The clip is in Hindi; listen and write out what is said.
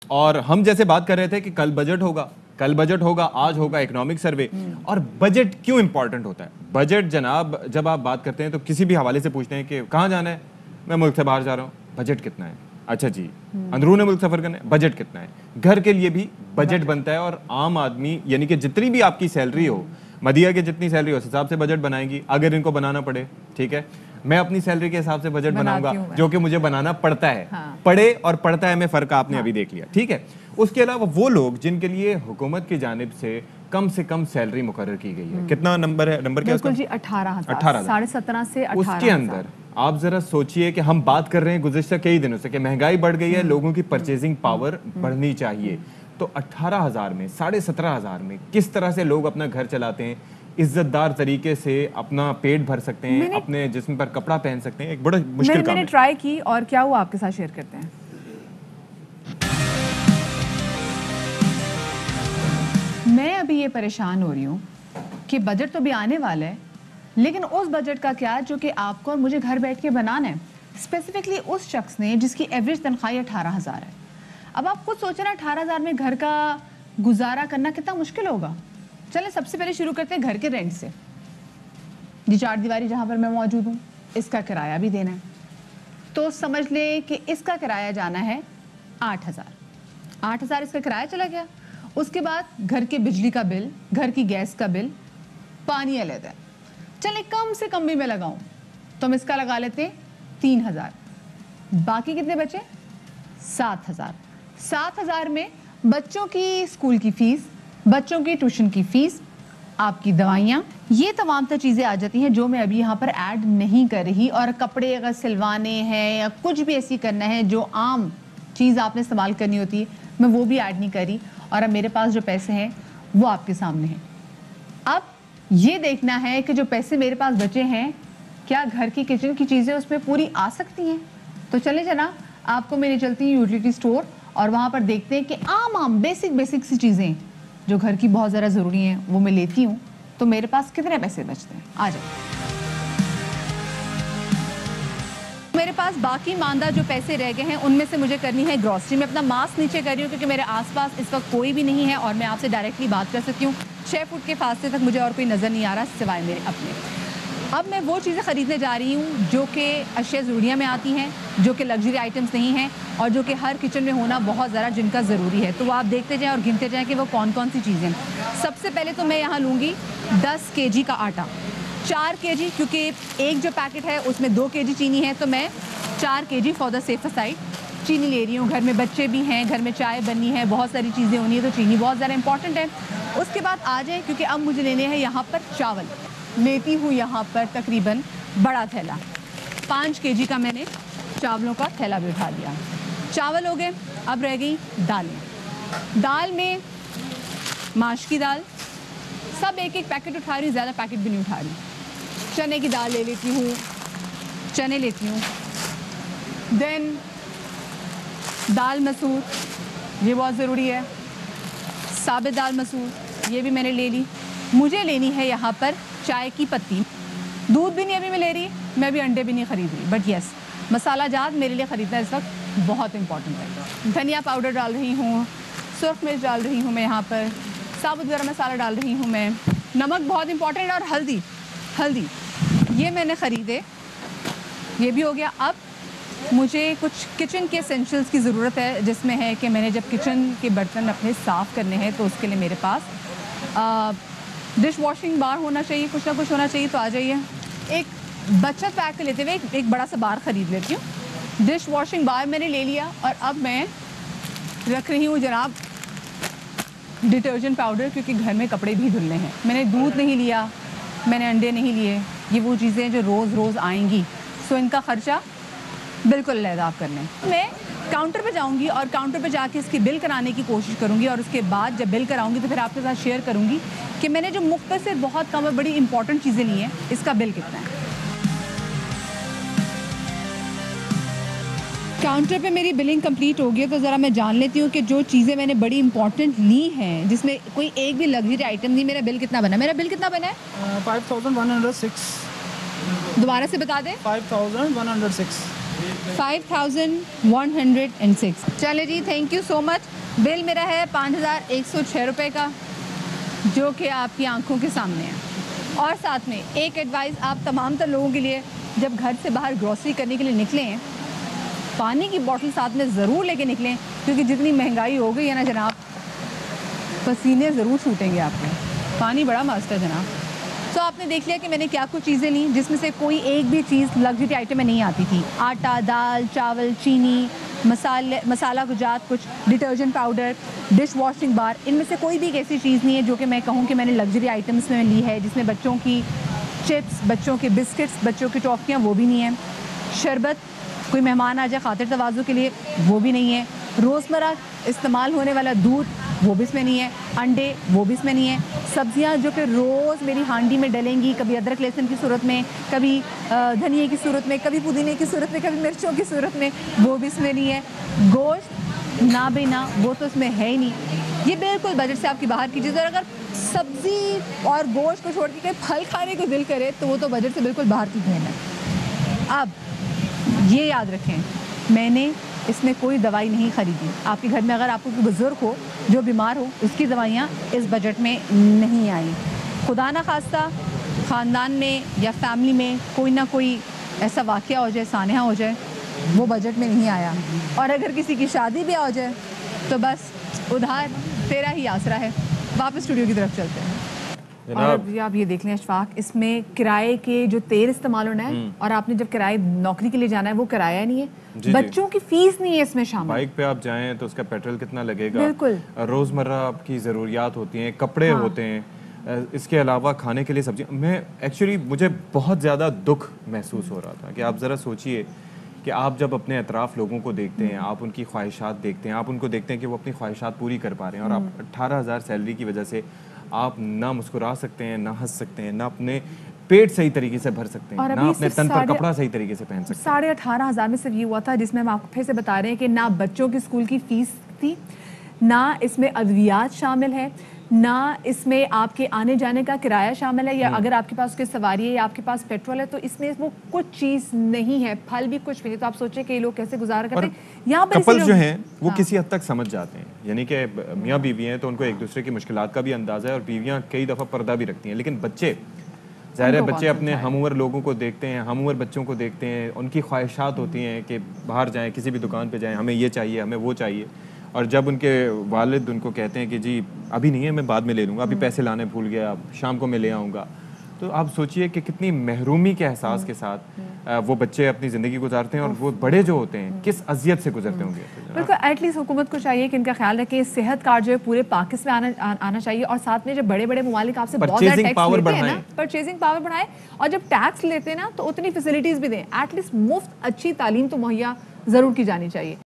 और हम जैसे बात कर रहे थे कि कल बजट होगा, कल बजट होगा, आज होगा इकोनॉमिक सर्वे। और बजट क्यों इंपॉर्टेंट होता है? बजट जनाब, जब आप बात करते हैं तो किसी भी हवाले से पूछते हैं कि कहाँ जाना है, मैं मुल्क से बाहर जा रहा हूँ, बजट कितना है? अच्छा जी, अंदरूनी मुल्क सफर करना है, बजट कितना है? घर के लिए भी बजट बनता है। और आम आदमी यानी कि जितनी भी आपकी सैलरी हो, मदिया की जितनी सैलरी हो, उस हिसाब से बजट बनाएंगी अगर इनको बनाना पड़े। ठीक है, मैं अपनी सैलरी के हिसाब से बजट बनाऊंगा जो कि मुझे बनाना पड़ता है। हाँ। पड़े और पड़ता है में फर्क आपने अभी देख लिया। ठीक है, उसके अलावा वो लोग जिनके लिए हुकूमत की जानिब से कम सैलरी मुकर्रर की गई है। कितना नंबर है? नंबर क्या है उसका? 18,000, 17,500 से 18,000। उसके अंदर आप जरा सोचिए कि हम बात कर रहे हैं गुज़िश्ता कई दिनों से कि महंगाई बढ़ गई है, लोगों की परचेजिंग पावर बढ़नी चाहिए। तो 18,000 में, 17,500 में किस तरह से लोग अपना घर चलाते हैं, इज्जतदार तरीके से अपना पेट भर सकते हैं, अपने जिस्म पर कपड़ा पहन सकते हैं? एक बड़ा मुश्किल काम है। मैंने ट्राई की और क्या हुआ आपके साथ शेयर करते हैं। मैं अभी ये परेशान हो रही हूँ कि बजट तो भी आने वाला है, लेकिन उस बजट का क्या जो कि आपको और मुझे घर बैठ के बनाना है, स्पेसिफिकली उस शख्स ने जिसकी एवरेज तनख्वाह 18,000 है। अब आप खुद सोचना 18,000 में घर का गुजारा करना कितना मुश्किल होगा। चलें सबसे पहले शुरू करते हैं घर के रेंट से। ये 4 दीवारी जहाँ पर मैं मौजूद हूँ, इसका किराया भी देना है, तो समझ ले कि इसका किराया जाना है 8,000। 8,000 इसका किराया चला गया। उसके बाद घर के बिजली का बिल, घर की गैस का बिल, पानी अलग है। चले कम से कम भी मैं लगाऊं तो हम इसका लगा लेते हैं 3,000। बाकी कितने बचे? 7,000। 7,000 में बच्चों की स्कूल की फीस, बच्चों की ट्यूशन की फीस, आपकी दवाइयाँ, ये तमाम तो चीज़ें आ जाती हैं जो मैं अभी यहाँ पर ऐड नहीं कर रही। और कपड़े अगर सिलवाने हैं या कुछ भी ऐसी करना है जो आम चीज़ आपने इस्तेमाल करनी होती है, मैं वो भी ऐड नहीं करी। और अब मेरे पास जो पैसे हैं वो आपके सामने हैं। अब ये देखना है कि जो पैसे मेरे पास बचे हैं, क्या घर की किचन की चीज़ें उसमें पूरी आ सकती हैं। तो चले जना, आपको मैं ले चलती हूँ यूटिलिटी स्टोर और वहाँ पर देखते हैं कि आम बेसिक सी चीज़ें जो घर की बहुत ज़्यादा ज़रूरी हैं वो मैं लेती हूँ, तो मेरे पास कितने पैसे बचते हैं। आ जाए, मेरे पास बाकी मानदा जो पैसे रह गए हैं उनमें से मुझे करनी है ग्रॉसरी। मैं अपना मास्क नीचे कर रही हूँ क्योंकि मेरे आसपास इस वक्त कोई भी नहीं है और मैं आपसे डायरेक्टली बात कर सकती हूँ। 6 फुट के फासले तक मुझे और कोई नज़र नहीं आ रहा सिवाय मेरे अपने। अब मैं वो चीज़ें ख़रीदने जा रही हूँ जो कि अशिया ज़रूरिया में आती हैं, जो कि लग्जरी आइटम्स नहीं हैं और जो कि हर किचन में होना बहुत ज़रा जिनका ज़रूरी है। तो वो आप देखते जाएँ और गिनते जाएँ कि वो कौन कौन सी चीज़ें। सबसे पहले तो मैं यहाँ लूँगी 10 kg का आटा, 4 kg, क्योंकि एक जो पैकेट है उसमें 2 kg चीनी है, तो मैं 4 kg for the safer side चीनी ले रही हूँ। घर में बच्चे भी हैं, घर में चाय बननी है, बहुत सारी चीज़ें होनी है, तो चीनी बहुत ज़्यादा इंपॉर्टेंट है। उसके बाद आ जाए, क्योंकि अब मुझे लेने हैं यहाँ पर चावल। लेती हूँ यहाँ पर तकरीबन बड़ा थैला, 5 kg का मैंने चावलों का थैला भी उठा लिया। चावल हो गए, अब रह गई दालें। दाल में माश की दाल, सब एक पैकेट उठा रही हूँ, ज़्यादा पैकेट भी नहीं उठा रही। चने की दाल ले लेती हूँ, चने लेती हूँ। देन दाल मसूर, ये बहुत ज़रूरी है। साबित दाल मसूर, ये भी मैंने ले ली। मुझे लेनी है यहाँ पर चाय की पत्ती। दूध भी नहीं अभी मैं ले रही, मैं भी अंडे भी नहीं ख़रीद रही, बट येस मसाला जात मेरे लिए ख़रीदना इस वक्त बहुत इंपॉर्टेंट है। धनिया पाउडर डाल रही हूँ, सुर्ख मिर्च डाल रही हूँ मैं यहाँ पर, साबुत गरम मसाला डाल रही हूँ मैं, नमक बहुत इंपॉर्टेंट है, और हल्दी ये मैंने ख़रीदे, ये भी हो गया। अब मुझे कुछ किचन के एसेंशियल्स की ज़रूरत है, जिसमें है कि मैंने जब किचन के बर्तन अपने साफ़ करने हैं तो उसके लिए मेरे पास डिश वॉशिंग बार होना चाहिए, कुछ ना कुछ होना चाहिए। तो आ जाइए, एक बचत पैक लेते हुए एक बड़ा सा बार ख़रीद लेती हूँ। डिश वॉशिंग बार मैंने ले लिया और अब मैं रख रही हूँ जनाब डिटर्जेंट पाउडर, क्योंकि घर में कपड़े भी धुलने हैं। मैंने दूध नहीं लिया, मैंने अंडे नहीं लिए, ये वो चीज़ें जो रोज़ आएंगी, सो इनका ख़र्चा बिल्कुल अलग आप करने। मैं काउंटर पे जाऊंगी और काउंटर पे जाके इसकी बिल कराने की कोशिश करूंगी, और उसके बाद जब बिल कराऊंगी तो फिर आपके साथ शेयर करूंगी कि मैंने जो मुख्तसर बहुत कम और बड़ी इंपॉर्टेंट चीज़ें ली हैं, इसका बिल कितना है। काउंटर पे मेरी बिलिंग कंप्लीट हो गई है, तो ज़रा मैं जान लेती हूँ कि जो चीज़ें मैंने बड़ी इंपॉर्टेंट ली हैं, जिसमें कोई एक भी लग्जरी आइटम नहीं, मेरा बिल कितना बना। मेरा बिल कितना बना है? 5106। दोबारा से बता दें। 5106। 5106। चले जी, thank you so much. Bill मेरा है 5106 रुपये का, जो कि आपकी आंखों के सामने है। और साथ में एक एडवाइस आप तमाम तर लोगों के लिए, जब घर से बाहर ग्रॉसरी करने के लिए निकलें, पानी की बोतल साथ में ज़रूर लेके निकलें, क्योंकि जितनी महंगाई हो गई है ना जनाब, पसीने ज़रूर छूटेंगे आपके। पानी बड़ा मस्त है जनाब। तो आपने देख लिया कि मैंने क्या कुछ चीज़ें ली, जिसमें से कोई एक भी चीज़ लग्जरी आइटम में नहीं आती थी। आटा, दाल, चावल, चीनी, मसाला गुजात, कुछ डिटर्जेंट पाउडर, डिश वॉशिंग बार, इनमें से कोई भी एक ऐसी चीज़ नहीं है जो कि मैं कहूँ कि मैंने लग्जरी आइटम्स में ली है, जिसमें बच्चों की चिप्स, बच्चों के बिस्किट्स, बच्चों की टॉफ़ियाँ, वो भी नहीं है। शरबत, कोई मेहमान आ जाए खातिर तवाज़ु के लिए, वो भी नहीं है। रोज़मर्रा इस्तेमाल होने वाला दूध, वो भी इसमें नहीं है। अंडे, वो भी इसमें नहीं है। सब्जियां जो कि रोज़ मेरी हांडी में डलेंगी, कभी अदरक लहसुन की सूरत में, कभी धनिए की सूरत में, कभी पुदीने की सूरत में, कभी मिर्चों की सूरत में, वो भी इसमें नहीं है। गोश्त ना बेना, वो तो इसमें है ही नहीं। ये बिल्कुल बजट से आपकी बाहर की चीज़ है। और अगर सब्ज़ी और गोश्त को छोड़ के कोई फल खाने को दिल करे तो वो तो बजट से बिल्कुल बाहर की गेम है। अब ये याद रखें, मैंने इसमें कोई दवाई नहीं ख़रीदी। आपके घर में अगर आपको कोई बुज़ुर्ग हो जो बीमार हो, उसकी दवाइयाँ इस बजट में नहीं आई। खुदा ना खास्ता ख़ानदान में या फैमिली में कोई ना कोई ऐसा वाक़या हो जाए, सानहा हो जाए, वो बजट में नहीं आया। और अगर किसी की शादी भी हो जाए तो बस उधार तेरा ही आसरा है। वापस स्टूडियो की तरफ चलते हैं। और अब आप ये देख लें अशफाक, इसमें किराए के जो तेल इस्तेमाल होना है, और आपने जब किराए नौकरी के लिए जाना है वो किराया नहीं है, बच्चों की फीस नहीं है इसमें शामिल। बाइक पे आप जाएं तो उसका पेट्रोल कितना लगेगा, बिल्कुल रोज़मर्रा आपकी ज़रूरियात होती हैं, कपड़े होते हैं, इसके अलावा खाने के लिए सब्जी। मुझे बहुत ज़्यादा दुख महसूस हो रहा था कि आप ज़रा सोचिए कि आप जब अपने अतराफ़ लोगों को देखते हैं, आप उनकी ख्वाहिशात देखते हैं, आप उनको देखते हैं कि वो अपनी ख्वाहिशात पूरी कर पा रहे हैं, और आप 18,000 सैलरी की वजह से आप ना मुस्कुरा सकते हैं, ना हंस सकते हैं, ना अपने पेट सही तरीके से भर सकते हैं, ना अपने तन पर कपड़ा सही तरीके से पहन सकते हैं। 18,500 में सिर्फ ये हुआ था, जिसमें हम आपको फिर से बता रहे हैं कि ना बच्चों की स्कूल की फीस थी, ना इसमें अद्वियात शामिल है, ना इसमें आपके आने जाने का किराया शामिल है, या अगर आपके पास कोई सवारी है या आपके पास पेट्रोल है, तो इसमें वो कुछ चीज़ नहीं है, फल भी कुछ भी नहीं। तो आप सोचिए कि ये लोग कैसे गुजारा करते हैं। यहाँ पर कपल जो हैं वो किसी हद तक समझ जाते हैं, यानी कि मियाँ बीवी हैं तो उनको एक दूसरे की मुश्किलात का भी अंदाज़ा है, और बीवियाँ कई दफ़ा पर्दा भी रखती हैं। लेकिन बच्चे, ज़ाहिर है, बच्चे अपने हम उम्र लोगों को देखते हैं, हम उम्र बच्चों को देखते हैं, उनकी ख्वाहिशात होती हैं कि बाहर जाएँ, किसी भी दुकान पे जाएँ, हमें ये चाहिए, हमें वो चाहिए। और जब उनके वालिद उनको कहते हैं कि जी अभी नहीं है, मैं बाद में ले लूँगा, अभी पैसे लाने भूल गया, शाम को मैं ले आऊँगा, तो आप सोचिए कि कितनी महरूमी के एहसास के साथ वो बच्चे अपनी ज़िंदगी गुजारते हैं, और वो बड़े जो होते हैं किस अज़ियत से गुजरते होंगे। बिल्कुल, एटलीस्ट हुकूमत को चाहिए कि इनका ख्याल रखे, सेहत कार्ड जो है पूरे पाकिस्तान में आना चाहिए, और साथ में जब बड़े बड़े ममालिक आपसे बहुत ज़्यादा टैक्स लेते हैं ना, परचेजिंग पावर बढ़ाए, और जब टैक्स लेते हैं ना तो उतनी फैसिलिटीज़ भी दें। एटलीस्ट मुफ्त अच्छी तालीम तो मुहैया ज़रूर की जानी चाहिए।